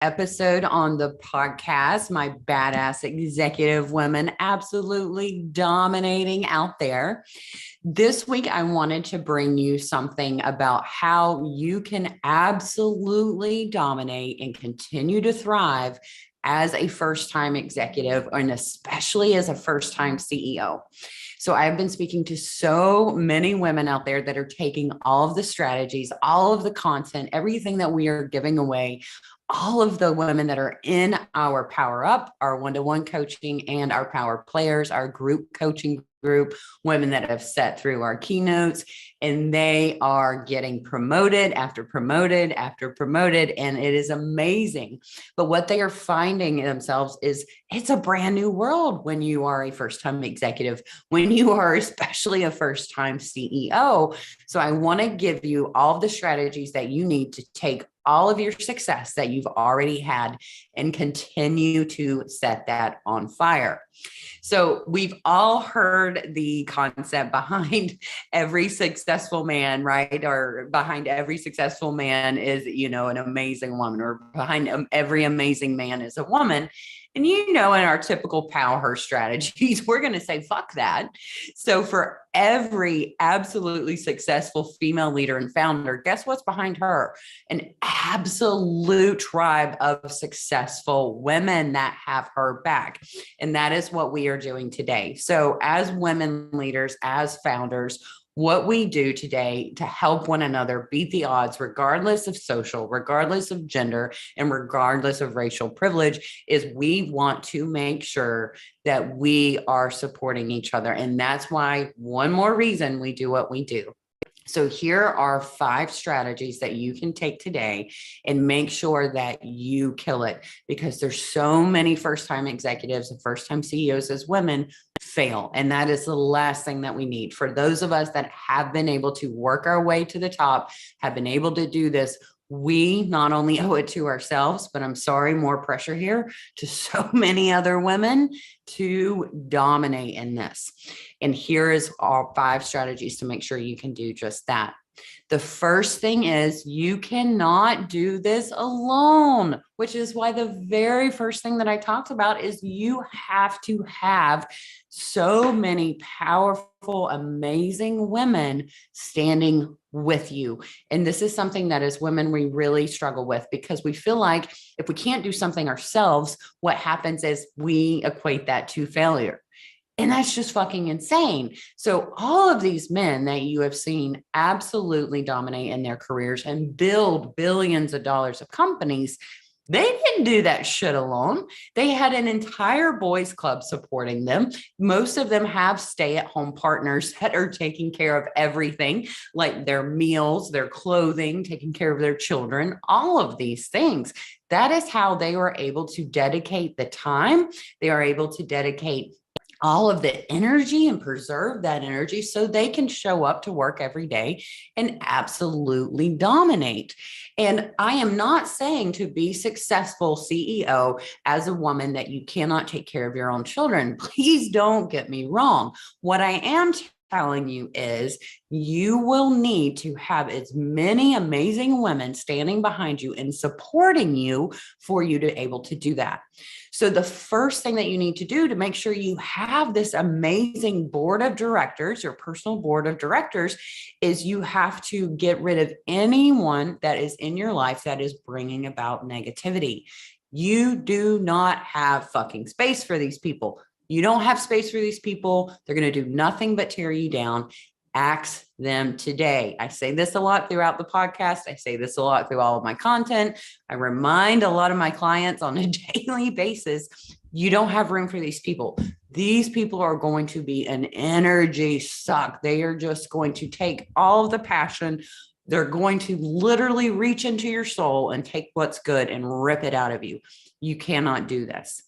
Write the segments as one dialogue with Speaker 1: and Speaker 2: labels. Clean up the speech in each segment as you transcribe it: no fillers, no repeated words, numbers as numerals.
Speaker 1: episode on the podcast. My badass executive women absolutely dominating out there. This week, I wanted to bring you something about how you can absolutely dominate and continue to thrive as a first time executive, and especially as a first time CEO. So I've been speaking to so many women out there that are taking all of the strategies, all of the content, everything that we are giving away, all of the women that are in our Power Up, our one-to-one coaching, and our Power Players, our group coaching group, women that have sat through our keynotes, and they are getting promoted after promoted after promoted, and it is amazing. But what they are finding themselves is it's a brand new world when you are a first-time executive, when you are especially a first-time CEO. So I want to give you all of the strategies that you need to take all of your success that you've already had and continue to set that on fire. So we've all heard the concept behind every successful man, right? Or behind every successful man is, an amazing woman, or behind every amazing man is a woman. And in our typical power strategies, we're going to say, fuck that. So for every absolutely successful female leader and founder, guess what's behind her? An absolute tribe of successful women that have her back. And that is what we are doing today. So as women leaders, as founders, what we do today to help one another beat the odds, regardless of social, regardless of gender, and regardless of racial privilege, is we want to make sure that we are supporting each other. And that's why, one more reason we do what we do. So here are 5 strategies that you can take today and make sure that you kill it, because there's so many first-time executives and first-time CEOs as women fail. And that is the last thing that we need. For those of us that have been able to work our way to the top, have been able to do this, we not only owe it to ourselves, but I'm sorry, more pressure here, to so many other women to dominate in this. And here is our 5 strategies to make sure you can do just that. The first thing is you cannot do this alone, which is why the very first thing that I talked about is you have to have so many powerful, amazing women standing with you. And this is something that as women, we really struggle with, because we feel like if we can't do something ourselves, what happens is we equate that to failure. And that's just fucking insane. So all of these men that you have seen absolutely dominate in their careers and build billions of dollars of companies, they didn't do that shit alone. They had an entire boys club supporting them. Most of them have stay-at-home partners that are taking care of everything, like their meals, their clothing, taking care of their children, all of these things. That is how they were able to dedicate the time. They are able to dedicate all of the energy and preserve that energy so they can show up to work every day and absolutely dominate. And I am not saying to be successful CEO as a woman that you cannot take care of your own children. Please don't get me wrong. What I am telling you is you will need to have as many amazing women standing behind you and supporting you for you to be able to do that. So the first thing that you need to do to make sure you have this amazing board of directors, your personal board of directors, is you have to get rid of anyone that is in your life that is bringing about negativity. You do not have fucking space for these people. You don't have space for these people. They're going to do nothing but tear you down. Axe them today. I say this a lot throughout the podcast. I say this a lot through all of my content. I remind a lot of my clients on a daily basis, you don't have room for these people. These people are going to be an energy suck. They are just going to take all of the passion. They're going to literally reach into your soul and take what's good and rip it out of you. You cannot do this.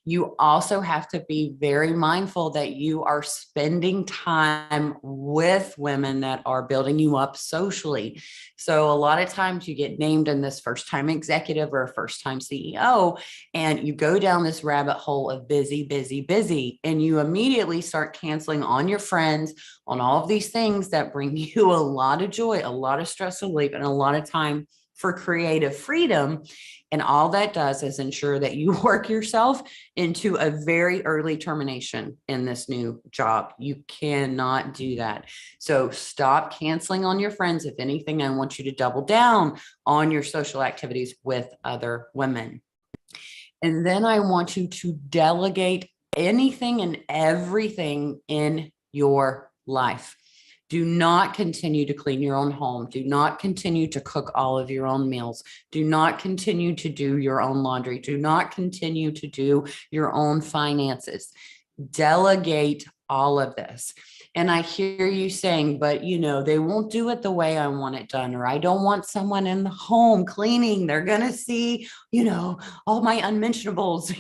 Speaker 1: You also have to be very mindful that you are spending time with women that are building you up socially. So a lot of times you get named in this first-time executive or a first-time CEO, and you go down this rabbit hole of busy, busy, busy, and you immediately start canceling on your friends, on all of these things that bring you a lot of joy, a lot of stress relief, and a lot of time for creative freedom. And all that does is ensure that you work yourself into a very early termination in this new job. You cannot do that. So stop canceling on your friends. If anything, I want you to double down on your social activities with other women. And then I want you to delegate anything and everything in your life. Do not continue to clean your own home. Do not continue to cook all of your own meals. Do not continue to do your own laundry. Do not continue to do your own finances. Delegate all of this. And I hear you saying, but they won't do it the way I want it done, or I don't want someone in the home cleaning. They're going to see, all my unmentionables.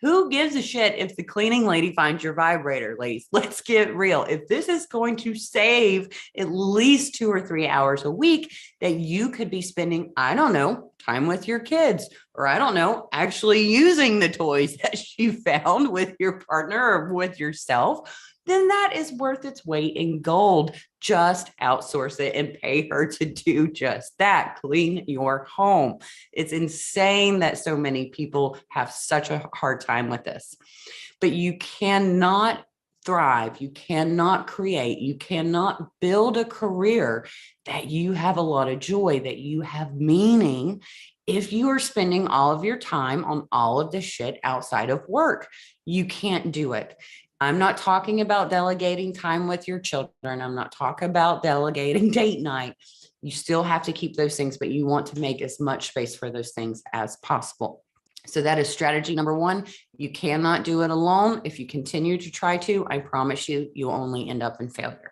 Speaker 1: Who gives a shit if the cleaning lady finds your vibrator, ladies? Let's get real. If this is going to save at least 2 or 3 hours a week that you could be spending, I don't know, time with your kids, or I don't know, actually using the toys that you found with your partner or with yourself, then that is worth its weight in gold. Just outsource it and pay her to do just that. Clean your home. It's insane that so many people have such a hard time with this, but you cannot thrive. You cannot create. You cannot build a career that you have a lot of joy, that you have meaning, if you are spending all of your time on all of this shit outside of work. You can't do it. I'm not talking about delegating time with your children. I'm not talking about delegating date night. You still have to keep those things, but you want to make as much space for those things as possible. So that is strategy number 1. You cannot do it alone. If you continue to try to, I promise you, you'll only end up in failure.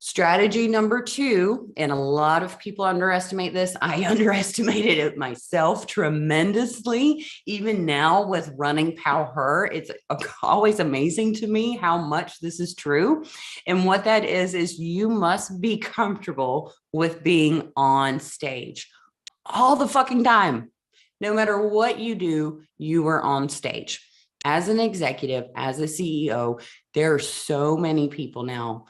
Speaker 1: Strategy number 2, and a lot of people underestimate this. I underestimated it myself tremendously. Even now with running PowHer, it's always amazing to me how much this is true. And what that is you must be comfortable with being on stage all the fucking time. No matter what you do, you are on stage. As an executive, as a CEO, there are so many people now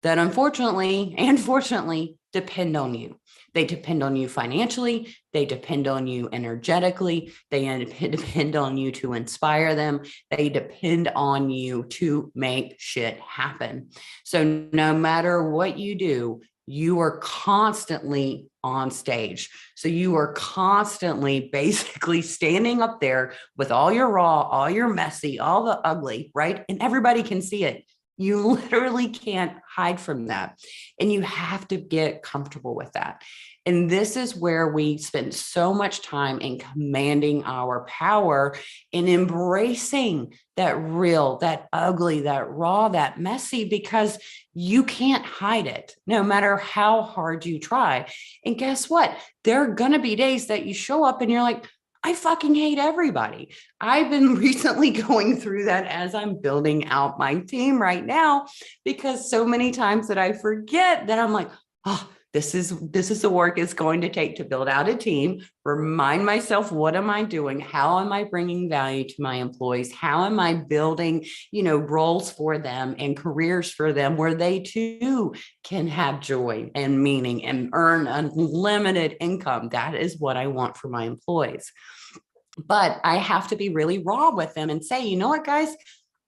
Speaker 1: that unfortunately and fortunately depend on you. They depend on you financially. They depend on you energetically. They depend on you to inspire them. They depend on you to make shit happen. So no matter what you do, you are constantly on stage. So you are constantly basically standing up there with all your raw, all your messy, all the ugly, right? And everybody can see it. You literally can't hide from that. And you have to get comfortable with that. And this is where we spend so much time in commanding our power, in embracing that real, that ugly, that raw, that messy, because you can't hide it no matter how hard you try. And guess what? There are going to be days that you show up and you're like, I fucking hate everybody. I've been recently going through that as I'm building out my team right now, because so many times that I forget that I'm like, oh, this is the work it's going to take to build out a team, remind myself, what am I doing? How am I bringing value to my employees? How am I building, roles for them and careers for them where they too can have joy and meaning and earn unlimited income? That is what I want for my employees. But I have to be really raw with them and say, you know what, guys,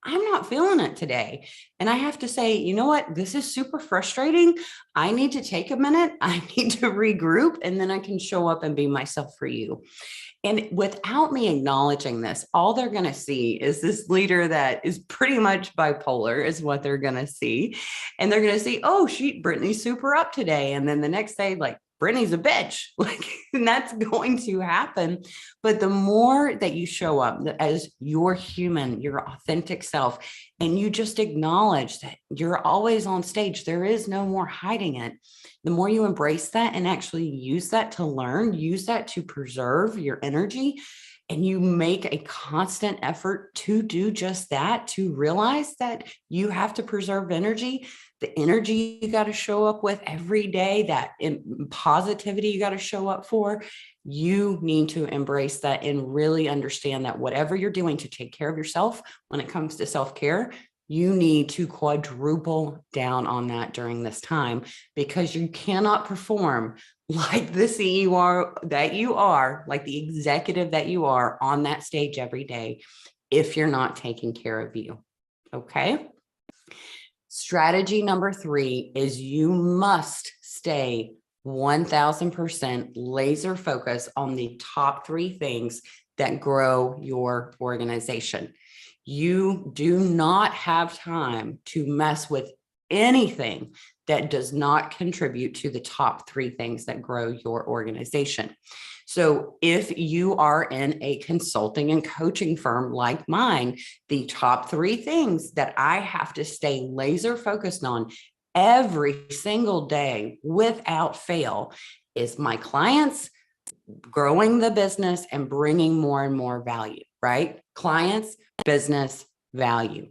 Speaker 1: I'm not feeling it today. And I have to say, you know what, this is super frustrating. I need to take a minute. I need to regroup, and then I can show up and be myself for you. And without me acknowledging this, all they're going to see is this leader that is pretty much bipolar is what they're going to see. And they're going to see, oh, Brittany's super up today. And then the next day, like, Brittany's a bitch. And that's going to happen. But the more that you show up as your human, your authentic self, and you just acknowledge that you're always on stage, there is no more hiding it. The more you embrace that and actually use that to learn, use that to preserve your energy, and you make a constant effort to do just that, to realize that you have to preserve energy, the energy you got to show up with every day, that positivity you got to show up for, you need to embrace that and really understand that whatever you're doing to take care of yourself when it comes to self-care, you need to quadruple down on that during this time, because you cannot perform like the CEO that you are, like the executive that you are on that stage every day if you're not taking care of you. Okay. Strategy number 3 is you must stay 1000% laser focused on the top 3 things that grow your organization. You do not have time to mess with anything that does not contribute to the top 3 things that grow your organization. So if you are in a consulting and coaching firm like mine, the top 3 things that I have to stay laser focused on every single day without fail is my clients, growing the business, and bringing more and more value, right? Clients, business, value.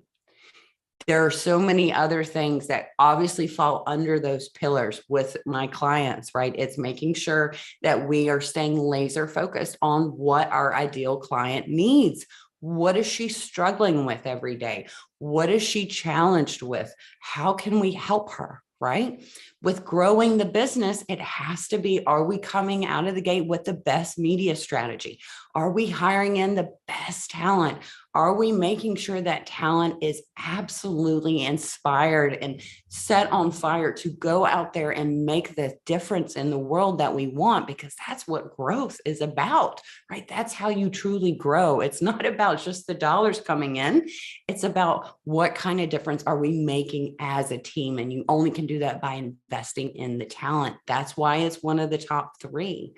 Speaker 1: There are so many other things that obviously fall under those pillars with my clients, right? It's making sure that we are staying laser focused on what our ideal client needs. What is she struggling with every day? What is she challenged with? How can we help her? Right? With growing the business, it has to be, are we coming out of the gate with the best media strategy? Are we hiring in the best talent? Are we making sure that talent is absolutely inspired and set on fire to go out there and make the difference in the world that we want? Because that's what growth is about, right? That's how you truly grow. It's not about just the dollars coming in. It's about what kind of difference are we making as a team? And you only can do that by investing in the talent. That's why it's one of the top 3.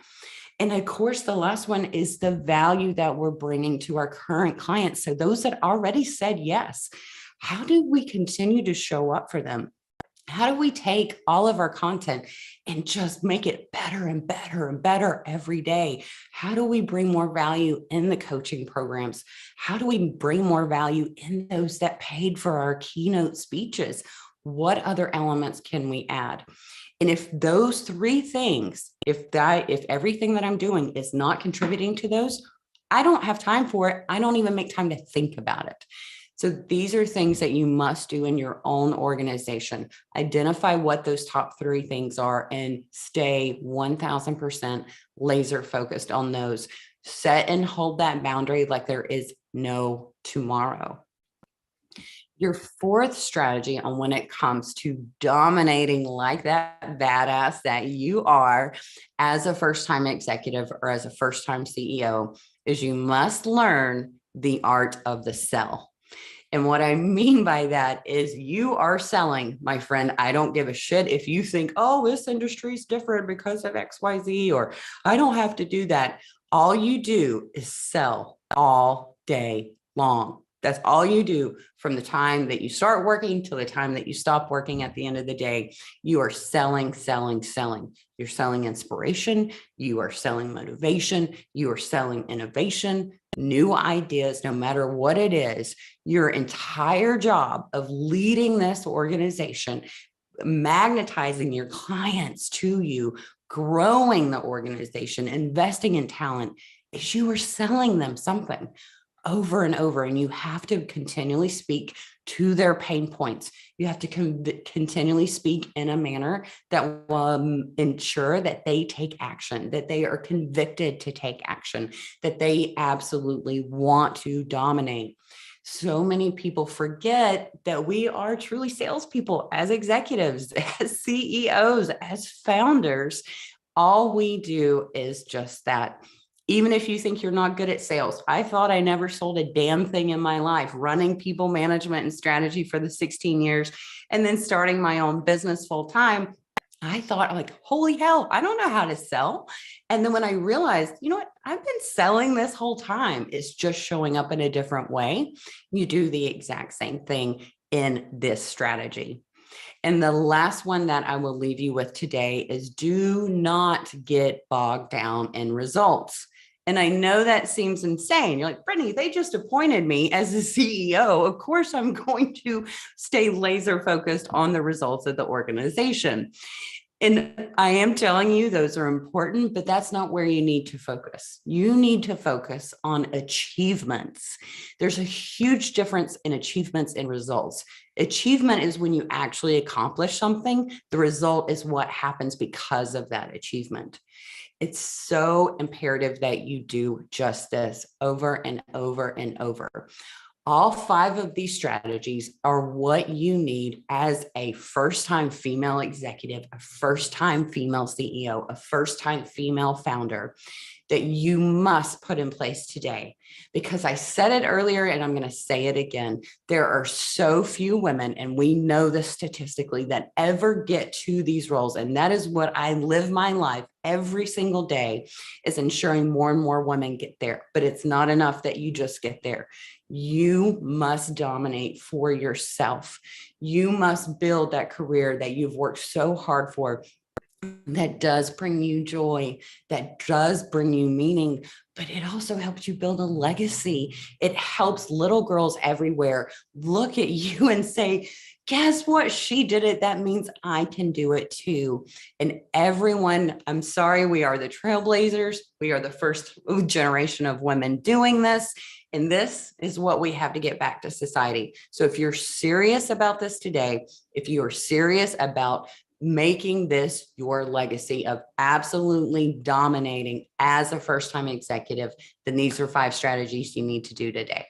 Speaker 1: And of course, the last one is the value that we're bringing to our current clients. So those that already said yes, how do we continue to show up for them? How do we take all of our content and just make it better and better and better every day? How do we bring more value in the coaching programs? How do we bring more value in those that paid for our keynote speeches? What other elements can we add? And if those 3 things, if everything that I'm doing is not contributing to those, I don't have time for it. I don't even make time to think about it. So these are things that you must do in your own organization. Identify what those top 3 things are and stay 1000% laser focused on those. Set and hold that boundary like there is no tomorrow. Your 4th strategy on when it comes to dominating like that badass that you are as a first-time executive or as a first-time CEO is you must learn the art of the sell. And what I mean by that is you are selling, my friend. I don't give a shit if you think, oh, this industry is different because of XYZ, or I don't have to do that. All you do is sell all day long. That's all you do from the time that you start working till the time that you stop working at the end of the day. You are selling, selling, selling. You're selling inspiration. You are selling motivation. You are selling innovation, new ideas, no matter what it is. Your entire job of leading this organization, magnetizing your clients to you, growing the organization, investing in talent, is you are selling them something over and over, and you have to continually speak to their pain points. You have to continually speak in a manner that will ensure that they take action, that they are convicted to take action, that they absolutely want to dominate. So many people forget that we are truly salespeople as executives, as CEOs, as founders. All we do is just that. Even if you think you're not good at sales, I thought I never sold a damn thing in my life, running people management and strategy for the 16 years and then starting my own business full time. I thought, like, holy hell, I don't know how to sell. And then when I realized, you know what, I've been selling this whole time. It's just showing up in a different way. You do the exact same thing in this strategy. And the last one that I will leave you with today is do not get bogged down in results. And I know that seems insane. You're like, Brittany, they just appointed me as the CEO. Of course, I'm going to stay laser focused on the results of the organization. And I am telling you, those are important, but that's not where you need to focus. You need to focus on achievements. There's a huge difference in achievements and results. Achievement is when you actually accomplish something. The result is what happens because of that achievement. It's so imperative that you do just this over and over and over. All five of these strategies are what you need as a first-time female executive, a first-time female CEO, a first-time female founder that you must put in place today. Because I said it earlier and I'm going to say it again. There are so few women, and we know this statistically, that ever get to these roles. And that is what I live my life every single day, is ensuring more and more women get there. But it's not enough that you just get there. You must dominate for yourself. You must build that career that you've worked so hard for, that does bring you joy, that does bring you meaning, but it also helps you build a legacy. It helps little girls everywhere look at you and say, guess what? She did it. That means I can do it too. And everyone, I'm sorry, we are the trailblazers. We are the first generation of women doing this. And this is what we have to get back to society. So if you're serious about this today, if you are serious about making this your legacy of absolutely dominating as a first-time executive, then these are 5 strategies you need to do today.